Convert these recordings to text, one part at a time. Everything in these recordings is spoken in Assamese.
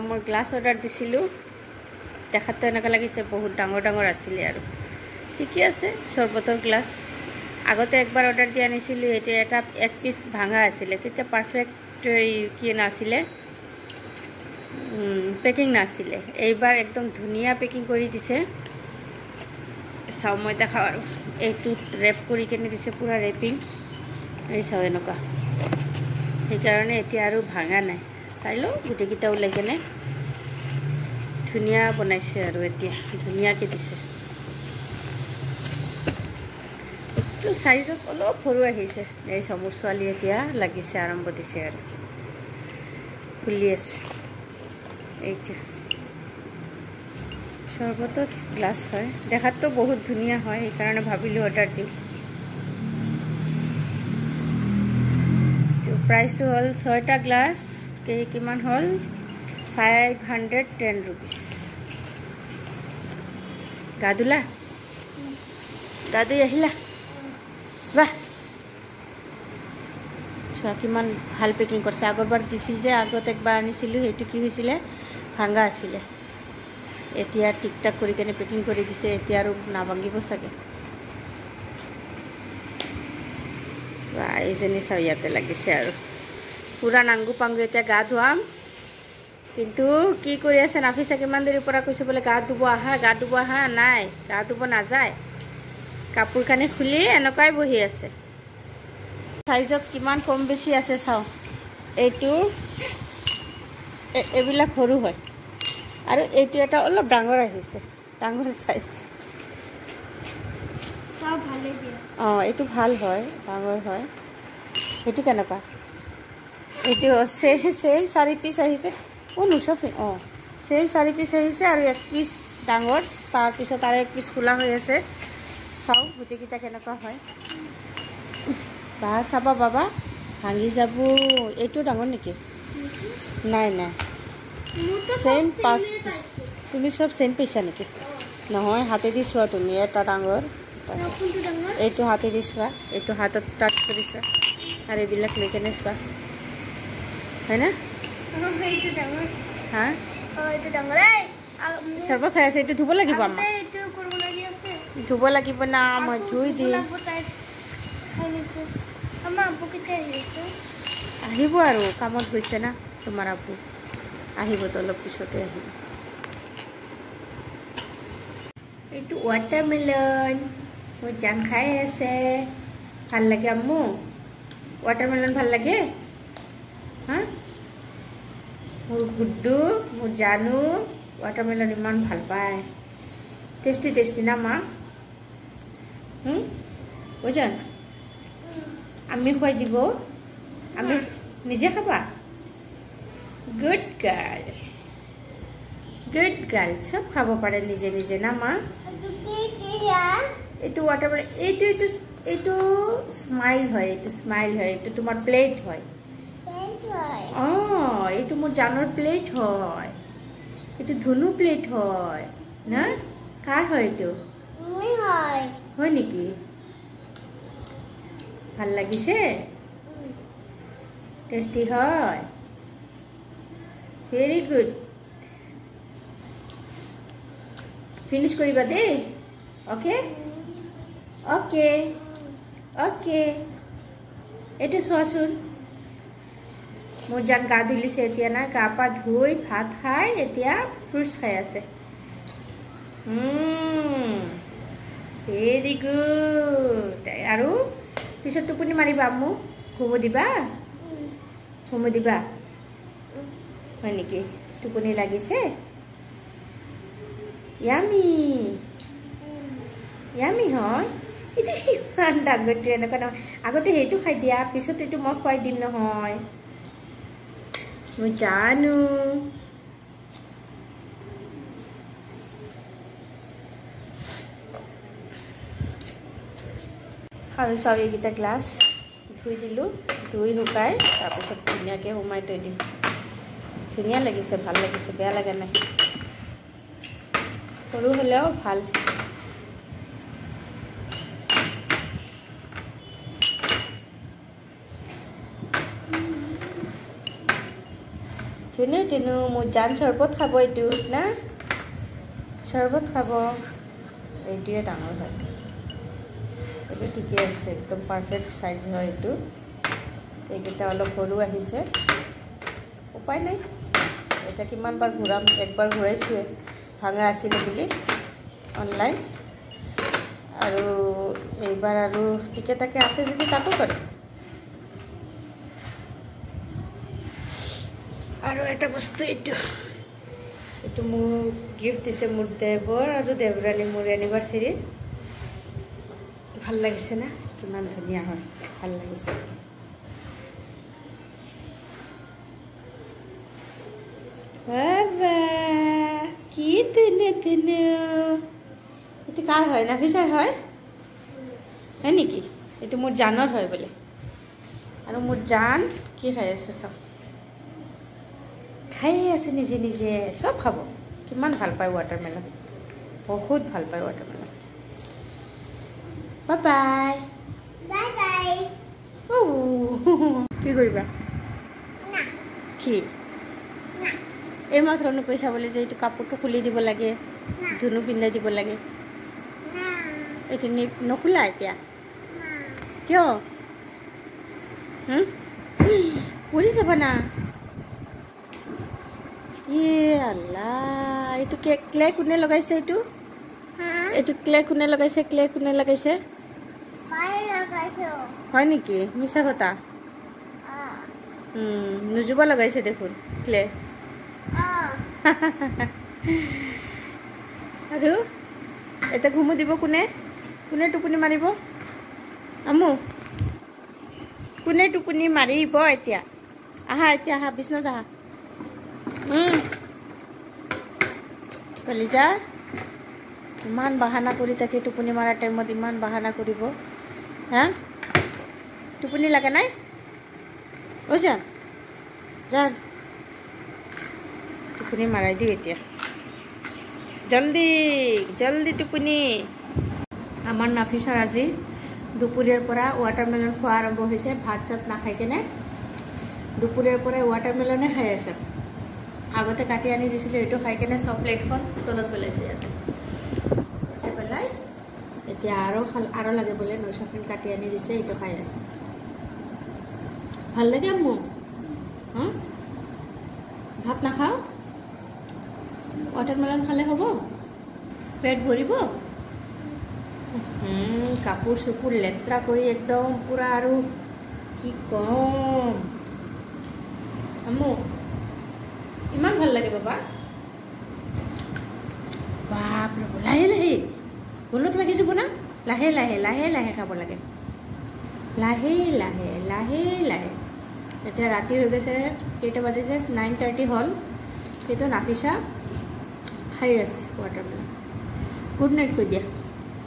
মই গ্লাছ অৰ্ডাৰ দিছিলোঁ দেখাতো এনেকুৱা লাগিছে বহুত ডাঙৰ ডাঙৰ আছিলে আৰু ঠিকে আছে চৰবতৰ গ্লাছ আগতে একবাৰ অৰ্ডাৰ দি আনিছিলোঁ এতিয়া এটা এক পিচ ভাঙা আছিলে তেতিয়া পাৰফেক্ট কি নাছিলে পেকিং নাছিলে এইবাৰ একদম ধুনীয়া পেকিং কৰি দিছে চাও মই দেখাও আৰু এইটো ৰেপ কৰি কেনে দিছে পুৰা ৰেপিং এই চাও এনেকুৱা সেইকাৰণে এতিয়া আৰু ভাঙা নাই চাই লওঁ গোটেইকেইটা ওলাই কেনে ধুনীয়া বনাইছে আৰু এতিয়া ধুনীয়াকৈ দিছে বস্তুটো চাইজত অলপ সৰু আহিছে এই চমুৰ ছোৱালী এতিয়া লাগিছে আৰম্ভ দিছে আৰু খুলি আছে এইটো চৰবতৰ গ্লাছ হয় দেখাততো বহুত ধুনীয়া হয় সেইকাৰণে ভাবিলোঁ অৰ্ডাৰ দিওঁ প্ৰাইচটো হ'ল 6টা গ্লাছ কিমান হ'ল 510 rupees গাদুলা গাদুই আহিলা বাহ চোৱা কিমান ভাল পেকিং কৰিছে আগৰবাৰ দিছিল যে আগত একবাৰ আনিছিলোঁ সেইটো কি হৈছিলে ভাঙা আছিলে এতিয়া টিক টাক কৰি কেনে পেকিং কৰি দিছে এতিয়া আৰু নাভাঙিব চাগে এইজনী চাও ইয়াতে লাগিছে আৰু পুৰা নাংগু পাংগু এতিয়া গা ধুৱাম কিন্তু কি কৰি আছে নাফিছা কিমান দেৰিৰ পৰা কৈছে বোলে গা ধুব আহা নাই গা ধুব নাযায় কাপোৰ কানি খুলি এনেকুৱাই বহি আছে সাইজত কিমান কম বেছি আছে চাও এইটো এইবিলাক সৰু হয় আৰু এইটো এটা অলপ ডাঙৰ আহিছে ডাঙৰ সাইজ সব ভালে দিয়া এইটো ভাল হয় ডাঙৰ হয় এইটো কেনেকুৱা এইটো সেম 4 পিস আহিছে নুচফি সেম 4 পিস আহিছে আৰু 1 পিস ডাঙৰ তাৰপিছত আৰু 1 পিস খোলা হৈ আছে চাও গোটেইকেইটা কেনেকুৱা হয় বা চাবা বাবা ভাঙি যাব এইটো ডাঙৰ নেকি নাই নাই সেম 5 পিস তুমি সব সেম পইচা নেকি নহয় হাতে দি চোৱা তুমি এটা ডাঙৰ এইটো হাতে দি চোৱা এইটো হাতত টাচ কৰি চোৱা আৰু এইবিলাক লৈ কেনে চোৱা হয় না হা চৰবত খাই আছে এইটো ধুব লাগিব আমাৰ ধুব লাগিব না মই ধুই দিম আহিব আৰু কামত গৈছে না তোমাৰ আপু আহিবতো অলপ পিছতে আহিব এইটো ৱাটাৰমেলন মই জান খাই আছে ভাল লাগে আম্মু ৱাটাৰমেলন ভাল লাগে হা মোৰ গুড্ডু মোৰ জানু ৱাটাৰমেলন ইমান ভাল পায় টেষ্টি টেষ্টি না মা বুঝান আমি খুৱাই দিব আমি নিজে খাবা গুড গাৰ্ল সব খাব পাৰে নিজে নিজে না মা এইটো ৱাটাৰমেলন এইটো স্মাইল হয় এইটো তোমাৰ প্লেট হয় এইটো মোৰ জানৰ প্লেট হয় এইটো ধুনু প্লেট হয় না কাৰ হয় এইটো হয় নেকি ভাল লাগিছে টেষ্টি হয় ভেৰি গুড ফিনিশ কৰিবা দেই ওকে ওকে ওকে এইটো চোৱাচোন মোৰ জান গা ধুলিছে এতিয়া না গা পা ধুই ভাত খাই এতিয়া ফ্ৰুটছ খাই আছে ভেৰি গুড আৰু পিছত টোপনি মাৰিবা মোক ঘুমো দিবা হয় নেকি টোপনি লাগিছে ইয়ামি হয় এইটো ইমান ডাঙৰটো এনেকুৱা নহয় আগতে সেইটো খাই দিয়া পিছত এইটো মই খুৱাই দিম নহয় মই জানো আৰু চাও এইকেইটা গ্লাছ ধুই দিলোঁ ধুই শুকাই তাৰপিছত ধুনীয়াকৈ সোমাই থৈ দিম ধুনীয়া লাগিছে ভাল লাগিছে বেয়া লগা নাই সৰু হ'লেও ভাল ধুনু মোৰ জান চৰবত খাব এইটো না চৰবত খাব এইটোৱে ডাঙৰ হয় এইটো ঠিকে আছে একদম পাৰফেক্ট সাইজ হয় এইটো এইকেইটা অলপ সৰু আহিছে উপায় নাই এটা কিমানবাৰ ঘূৰাম একবাৰ ঘূৰাইছোৱে ভাঙা আছিল বুলি অনলাইন আৰু এইবাৰ আৰু টিকেটাকে আছে যদি তাতো কৰে আৰু এটা বস্তু এইটো মোৰ গিফ্ট দিছে মোৰ দেৱৰ আৰু দেৱৰাণী মোৰ এনিভাৰ্চাৰী ভাল লাগিছে না কিমান ধুনীয়া হয় ভাল লাগিছে বাবা কি ধুনীয়া এইটো কাৰ হয় নাফিছাৰ হয় নেকি এইটো মোৰ জানৰ হয় বোলে আৰু মোৰ জান কি খাই আছে চব খাই আছে নিজে নিজে সব খাব কিমান ভাল পায় ৱাটাৰমেলন বহুত ভাল পায় watermelon bye bye bye bye কি কৰিবা না কি না এই মাত্ৰ কৈছা বোলে যে এইটো কাপোৰটো খুলি দিব লাগে ধুনু পিন্ধাই দিব লাগে না এইটো নখোলা এতিয়া কিয় পৰি যাব না আল্লাহ এইটো ক্লে কোনে লগাইছে এইটো ক্লে কোনে লগাইছে হয় নেকি মিছা কথা নুজুবা লগাইছে দেখোন ক্লে আৰু এটা ঘুমু দিব কোনে টোপনি মাৰিব আমু কোনে টোপনি মাৰিব এতিয়া আহা বিছনাত আহা কলিজা ইমান বাহানা কৰি থাকে টোপনি মাৰা টাইমত ইমান বাহানা কৰিব হা টোপনি লাগে নাই অ জান টোপনি মাৰাই দিওঁ এতিয়া জলদি টোপনি আমাৰ নাফিছাৰ আজি দুপৰীয়াৰ পৰা ৱাটাৰমেলন খোৱা আৰম্ভ হৈছে ভাত চাত নাখাই কেনে দুপৰীয়াৰ পৰা ৱাটাৰমেলনে খাই আছে আগতে কাটি আনি দিছিলোঁ এইটো খাই কেনে চব প্লেটখন তলত পেলাইছে ইয়াতে পেলাই এতিয়া আৰু লাগে বোলে নচপিন কাটি আনি দিছে এইটো খাই আছে ভাল লাগে মোক ভাত নাখাওঁ ৱাটাৰমেলন খালে হ'ব পেট ভৰিব কাপোৰ চুপুৰ লেতেৰা কৰি একদম পুৰা আৰু কি কম মোক ইমান ভাল লাগে বাবা বাপৰে লাহে গলত লাগিছে না লাহে খাব লাগে লাহে এতিয়া ৰাতি হৈ গৈছে কেইটা বাজিছে 9:30 হ'ল কিন্তু নাফিছা খাই আছে ৱাটাৰমেলন গুড নাইট কৈ দিয়া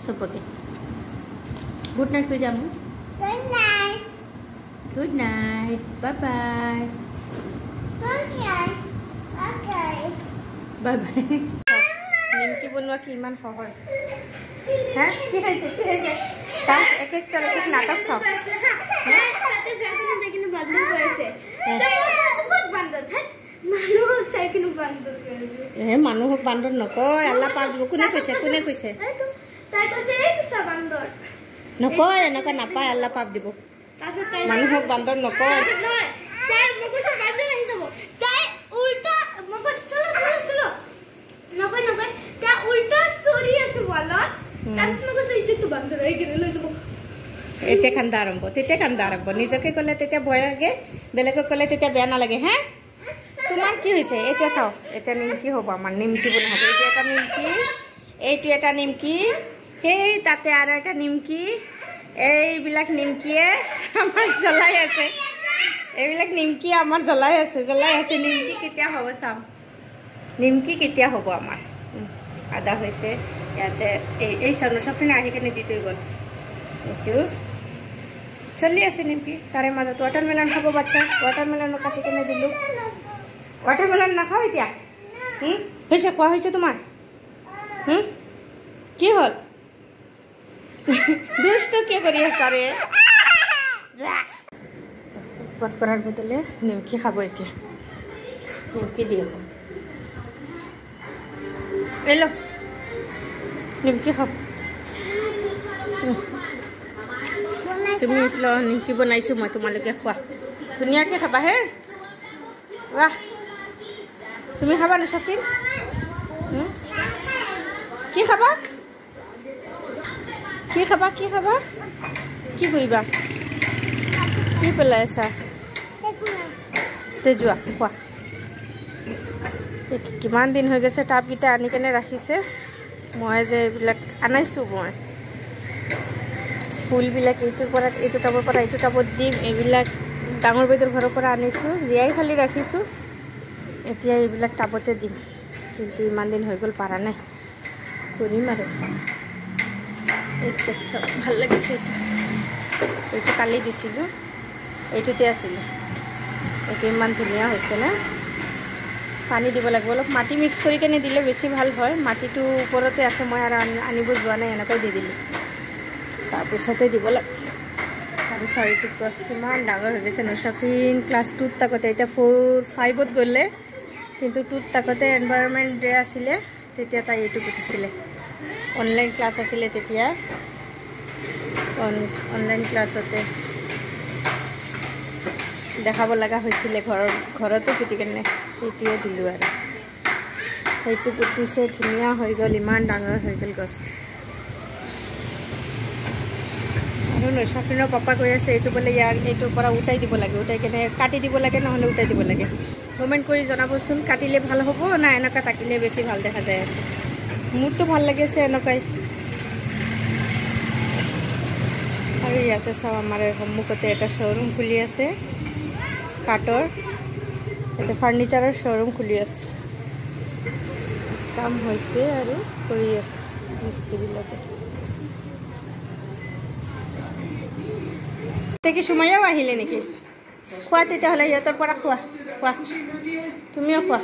চবকে গুড নাইট কৈ দিয়া মোক good night bye bye bye bye নিমকি বনোৱা কিমান সহজ হা কি হৈছে তাছ এক নাটক চাওঁ মানুহক বান্দৰ নকয় আল্লাহ পাক দিব কোনে কৈছে নকয় এনেকুৱা নাপায় আল্লাহ পাক দিব মানুহক বান্দৰ নকয় এতিয়া কান্দা আৰম্ভ নিজকে ক'লে তেতিয়া ভয় লাগে বেলেগক ক'লে তেতিয়া বেয়া নালাগে হা তোমাৰ কি হৈছে এতিয়া চাওঁ এতিয়া নিমকি হ'ব আমাৰ নিমকি বনোৱা হ'ব এইটো এটা নিমকি সেই তাতে আৰু এটা নিমকি এইবিলাক নিমকিয়ে আমাৰ জ্বলাই আছে এইবিলাক নিমকি আমাৰ জ্বলাই আছে নিমকি কেতিয়া হ'ব চাম নিমকি কেতিয়া হ'ব আমাৰ আদা হৈছে ইয়াতে এই চাউলখিনি আহি কেনে দি থৈ গ'ল এইটো চলি আছে নিমকি তাৰে মাজত ৱাটাৰমেলন খাব বাচ্চা ৱাটাৰমেলন কাটি কেনে দিলোঁ ৱাটাৰমেলন নাখাওঁ এতিয়া হৈছে খোৱা হৈছে তোমাৰ কি হ'ল দুষ্ট কি কৰি আছা ৰে উৎপাত কৰাৰ বদলে নিমকি খাব এতিয়া নিমকি দিও এলো নিমকি খাও তুমি নিমকি বনাইছোঁ মই তোমালোকে খোৱা ধুনীয়াকৈ খাবা হে বাহ তুমি খাবা না চফিন কি খাবা কি খাবা কি খাবা কি কৰিবা কি পেলাইছা তে যোৱা খোৱা কিমান দিন হৈ গৈছে টাবকেইটা আনি কেনে ৰাখিছে মই যে এইবিলাক আনাইছোঁ মই ফুলবিলাক এইটোৰ পৰা এইটো টাবৰ পৰা এইটো টাবত দিম এইবিলাক ডাঙৰ বাইদেউৰ ঘৰৰ পৰা আনিছোঁ জীয়াই খালি ৰাখিছোঁ এতিয়া এইবিলাক টাবতে দিম কিন্তু ইমান দিন হৈ গ'ল পাৰা নাই কৰিম আৰু এইটো চব ভাল লাগিছে এইটো কালি দিছিলোঁ এইটোতে আছিলোঁ এইটো ইমান ধুনীয়া হৈছে না পানী দিব লাগিব অলপ মাটি মিক্স কৰি কেনে দিলে বেছি ভাল হয় মাটিটো ওপৰতে আছে মই আৰু আনিব যোৱা নাই এনেকৈ দি দিলোঁ তাৰপিছতে দিব লাগে আৰু চাৰিটো ক্লাছ কিমান ডাঙৰ হৈ গৈছে নচফিন ক্লাছ 2ত থাকোঁতে এতিয়া 4-5ত গ'লে কিন্তু 2ত থাকোঁতে এনভাইৰনমেণ্ট ডে আছিলে তেতিয়া তাই এইটো পুতিছিলে অনলাইন ক্লাছ আছিলে তেতিয়া অনলাইন ক্লাছতে দেখাব লগা হৈছিলে ঘৰতো পুতি কেনে সেইটোৱে দিলোঁ আৰু সেইটো পুতিছে ধুনীয়া হৈ গ'ল ইমান ডাঙৰ হৈ গ'ল গছ আৰু নচফিনৰ পাপা কৈ আছে এইটো বোলে ইয়াৰ এইটোৰ পৰা উঠাই দিব লাগে উঠাই কেনে কাটি দিব লাগে নহ'লে উঠাই দিব লাগে কমেণ্ট কৰি জনাবচোন কাটিলে ভাল হ'ব না এনেকুৱা কাটিলে বেছি ভাল দেখা যায় আছে মোৰতো ভাল লাগিছে এনেকুৱাই আৰু ইয়াতে চাওঁ আমাৰ সন্মুখতে এটা শ্ব'ৰুম খুলি আছে কাঠৰ এটা ফাৰ্নিচাৰৰ শ্ব'ৰুম খুলি আছে কাম হৈছে আৰু কৰি আছে মিস্ত্ৰীবিলাকে কি সুমাইয়াও আহিলে নেকি খোৱা তেতিয়াহ'লে সিহঁতৰ পৰা খোৱা খোৱা তুমিও খোৱা